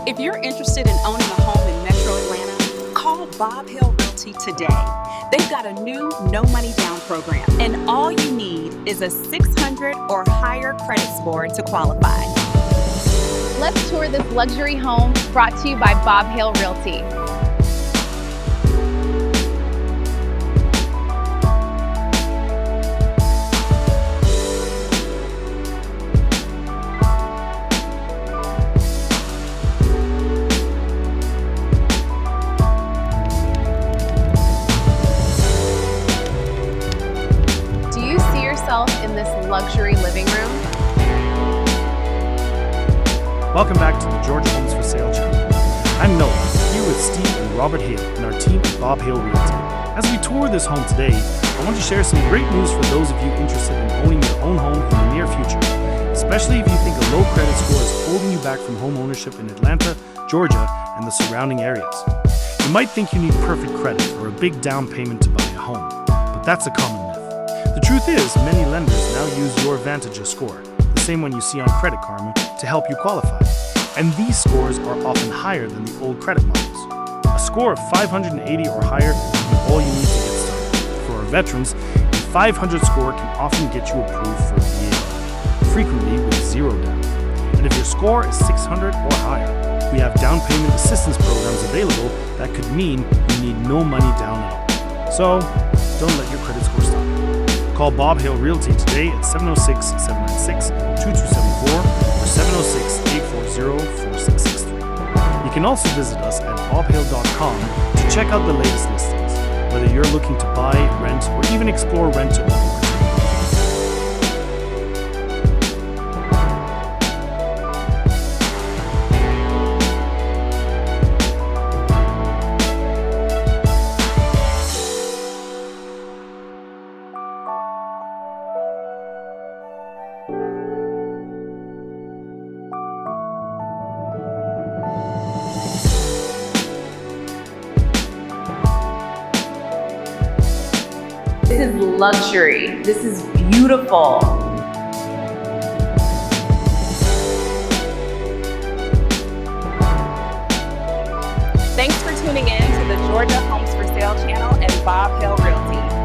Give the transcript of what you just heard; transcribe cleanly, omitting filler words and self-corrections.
If you're interested in owning a home in Metro Atlanta, call Hale Realty today. They've got a new no money down program, and all you need is a 600 or higher credit score to qualify. Let's tour this luxury home brought to you by Hale Realty. Do you see yourself in this luxury living room? Welcome back to the Georgia Homes for Sale channel. I'm Noah, here with Steve and Robert Hale and our team at Hale Realty. As we tour this home today, I want to share some great news for those of you interested in owning your own home in the near future, especially if you think a low credit score is holding you back from home ownership in Atlanta, Georgia, and the surrounding areas. You might think you need perfect credit or a big down payment to buy a home, but that's a common myth. The truth is, many lenders now use your VantageScore, the same one you see on Credit Karma, to help you qualify. And these scores are often higher than the old credit models. A score of 580 or higher is all you need to get started. For our veterans, a 500 score can often get you approved for a VA, frequently with zero down. And if your score is 600 or higher, we have down payment assistance programs available that could mean you need no money down at all. So, don't let your credit score stop you. Call Hale Realty today at 706-796-2274 or 706-840-4663. You can also visit us at bobhale.com to check out the latest listings, whether you're looking to buy, rent, or even explore rent-to-own opportunities. This is luxury. This is beautiful. Thanks for tuning in to the Georgia Homes for Sale channel and Hale Realty.